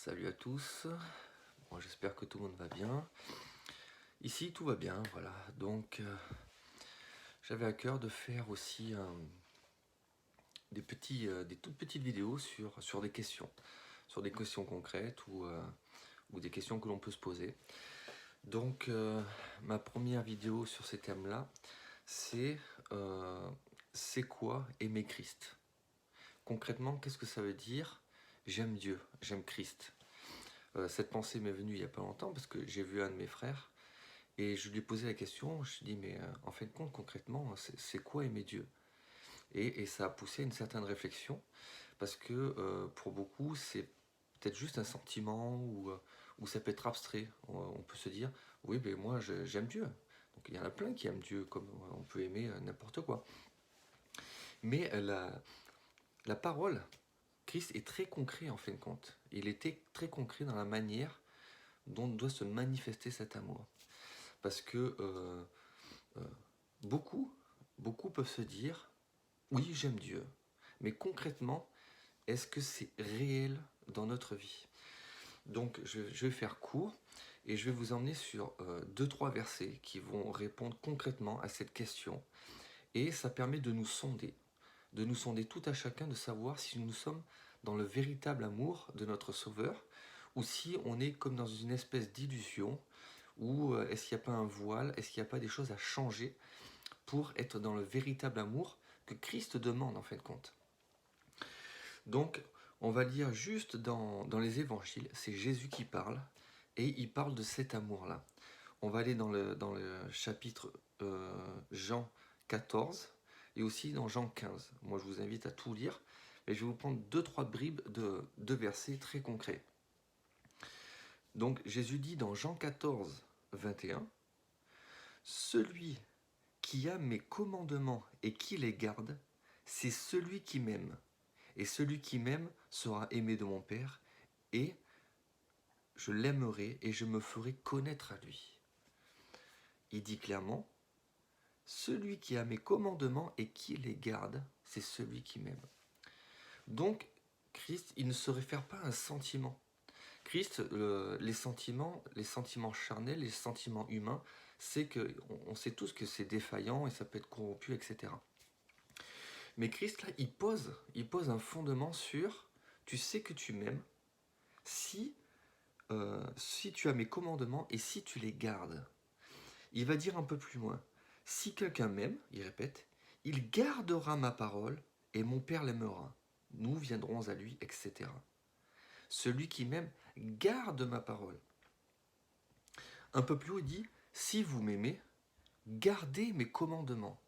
Salut à tous, bon, j'espère que tout le monde va bien. Ici tout va bien, voilà. Donc j'avais à cœur de faire aussi des toutes petites vidéos sur des questions, concrètes ou des questions que l'on peut se poser. Donc ma première vidéo sur ces thèmes-là, c'est quoi aimer Christ? Concrètement, qu'est-ce que ça veut dire? J'aime Dieu, j'aime Christ. Cette pensée m'est venue il n'y a pas longtemps parce que j'ai vu un de mes frères et je lui ai posé la question, je lui ai dit mais en fin de compte concrètement c'est quoi aimer Dieu? Et ça a poussé à une certaine réflexion parce que pour beaucoup c'est peut-être juste un sentiment ou ça peut être abstrait. On peut se dire oui mais moi j'aime Dieu. Donc il y en a plein qui aiment Dieu comme on peut aimer n'importe quoi. Mais la parole, Christ est très concret en fin de compte. Il était très concret dans la manière dont doit se manifester cet amour. Parce que euh, beaucoup peuvent se dire, oui, j'aime Dieu, mais concrètement, est-ce que c'est réel dans notre vie? Donc, je vais faire court et je vais vous emmener sur 2-3 versets qui vont répondre concrètement à cette question. Et ça permet de nous sonder tout à chacun, de savoir si nous sommes dans le véritable amour de notre Sauveur ou si on est comme dans une espèce d'illusion ou est-ce qu'il n'y a pas un voile, est-ce qu'il n'y a pas des choses à changer pour être dans le véritable amour que Christ demande en fin de compte. Donc, on va lire juste dans les évangiles, c'est Jésus qui parle, et il parle de cet amour-là. On va aller dans le chapitre Jean 14, et aussi dans Jean 15. Moi, je vous invite à tout lire, mais je vais vous prendre 2-3 bribes de versets très concrets. Donc, Jésus dit dans Jean 14, 21, « Celui qui a mes commandements et qui les garde, c'est celui qui m'aime. Et celui qui m'aime sera aimé de mon Père, et je l'aimerai et je me ferai connaître à lui. » Il dit clairement, celui qui a mes commandements et qui les garde, c'est celui qui m'aime. Donc, Christ, il ne se réfère pas à un sentiment. Christ, les sentiments charnels, les sentiments humains, c'est que on sait tous que c'est défaillant et ça peut être corrompu, etc. Mais Christ, là, il pose un fondement sur tu sais que tu m'aimes si tu as mes commandements et si tu les gardes. Il va dire un peu plus loin. Si quelqu'un m'aime, il répète, il gardera ma parole et mon Père l'aimera. Nous viendrons à lui, etc. Celui qui m'aime garde ma parole. Un peu plus haut, il dit, si vous m'aimez, gardez mes commandements.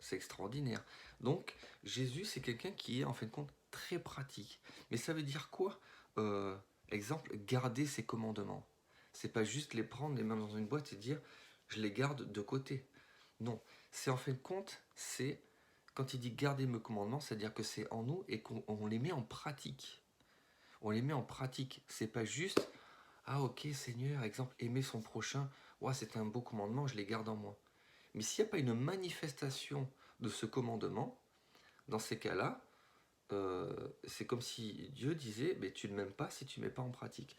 C'est extraordinaire. Donc, Jésus, c'est quelqu'un qui est en fin de compte très pratique. Mais ça veut dire quoi exemple, garder ses commandements. C'est pas juste les prendre, les mains dans une boîte et dire je les garde de côté. Non, c'est en fin de compte, c'est quand il dit garder mes commandements, c'est-à-dire que c'est en nous et qu'on les met en pratique. On les met en pratique. C'est pas juste ah ok Seigneur, exemple, aimer son prochain, ouais, c'est un beau commandement, je les garde en moi. Mais s'il n'y a pas une manifestation de ce commandement, dans ces cas-là, c'est comme si Dieu disait mais tu ne m'aimes pas si tu ne mets pas en pratique.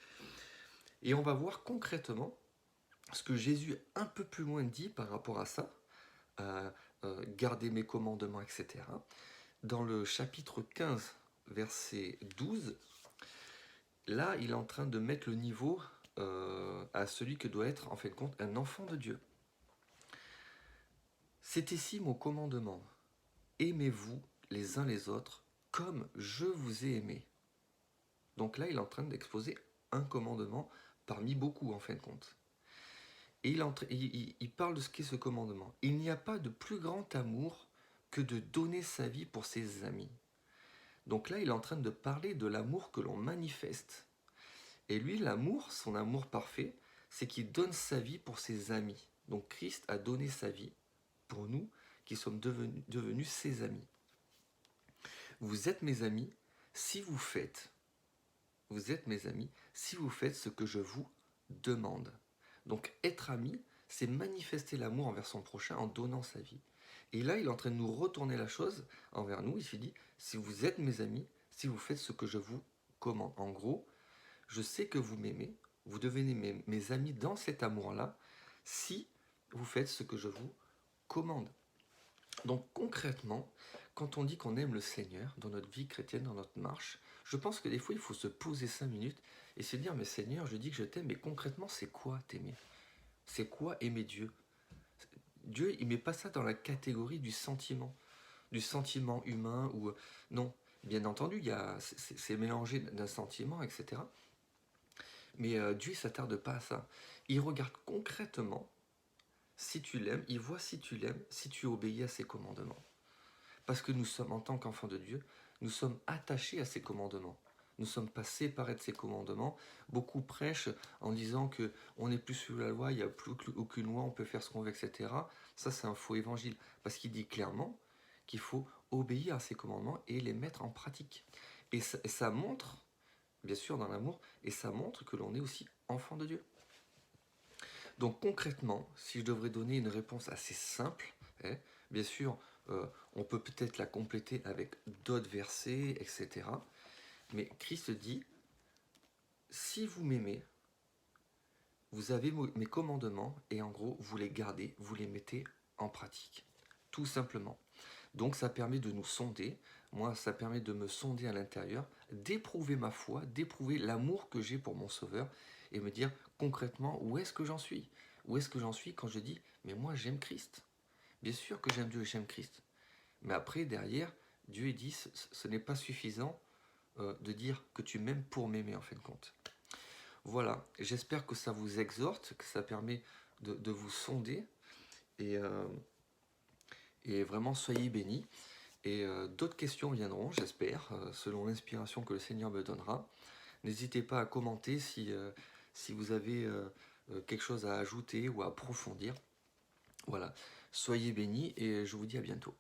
Et on va voir concrètement ce que Jésus un peu plus loin dit par rapport à ça, garder mes commandements, etc. Dans le chapitre 15, verset 12, là il est en train de mettre le niveau à celui que doit être en fin de compte un enfant de Dieu. C'est ici mon commandement. Aimez-vous les uns les autres comme je vous ai aimé. Donc là, il est en train d'exposer un commandement parmi beaucoup en fin de compte. Et il parle de ce qu'est ce commandement. Il n'y a pas de plus grand amour que de donner sa vie pour ses amis. Donc là, il est en train de parler de l'amour que l'on manifeste. Et lui, l'amour, son amour parfait, c'est qu'il donne sa vie pour ses amis. Donc Christ a donné sa vie pour nous qui sommes devenus ses amis. Vous êtes mes amis si vous faites ce que je vous demande. Donc être ami, c'est manifester l'amour envers son prochain en donnant sa vie. Et là, il est en train de nous retourner la chose envers nous. Il se dit, si vous êtes mes amis, si vous faites ce que je vous commande. En gros, je sais que vous m'aimez, vous devenez mes amis dans cet amour-là, si vous faites ce que je vous commande. Donc concrètement, quand on dit qu'on aime le Seigneur dans notre vie chrétienne, dans notre marche, je pense que des fois il faut se poser 5 minutes et se dire, mais Seigneur, je dis que je t'aime, mais concrètement c'est quoi t'aimer? C'est quoi aimer Dieu? Dieu, il met pas ça dans la catégorie du sentiment humain ou non. Bien entendu, c'est mélangé d'un sentiment, etc. Mais Dieu ne s'attarde pas à ça. Il regarde concrètement si tu l'aimes, il voit si tu l'aimes, si tu obéis à ses commandements. Parce que nous sommes, en tant qu'enfants de Dieu, nous sommes attachés à ses commandements. Nous ne sommes pas séparés de ses commandements. Beaucoup prêchent en disant qu'on n'est plus sous la loi, il n'y a plus aucune loi, on peut faire ce qu'on veut, etc. Ça, c'est un faux évangile. Parce qu'il dit clairement qu'il faut obéir à ses commandements et les mettre en pratique. Et ça montre, bien sûr, dans l'amour, et ça montre que l'on est aussi enfant de Dieu. Donc concrètement, si je devrais donner une réponse assez simple, bien sûr, on peut peut-être la compléter avec d'autres versets, etc. Mais Christ dit, si vous m'aimez, vous avez mes commandements et en gros, vous les gardez, vous les mettez en pratique. Tout simplement. Donc ça permet de nous sonder. Moi, ça permet de me sonder à l'intérieur, d'éprouver ma foi, d'éprouver l'amour que j'ai pour mon Sauveur et me dire concrètement où est-ce que j'en suis. Où est-ce que j'en suis quand je dis mais moi j'aime Christ. Bien sûr que j'aime Dieu et j'aime Christ. Mais après, derrière, Dieu dit ce n'est pas suffisant de dire que tu m'aimes pour m'aimer en fin de compte. Voilà, j'espère que ça vous exhorte, que ça permet de vous sonder et vraiment soyez bénis. Et d'autres questions viendront, j'espère, selon l'inspiration que le Seigneur me donnera. N'hésitez pas à commenter si vous avez quelque chose à ajouter ou à approfondir. Voilà, soyez bénis et je vous dis à bientôt.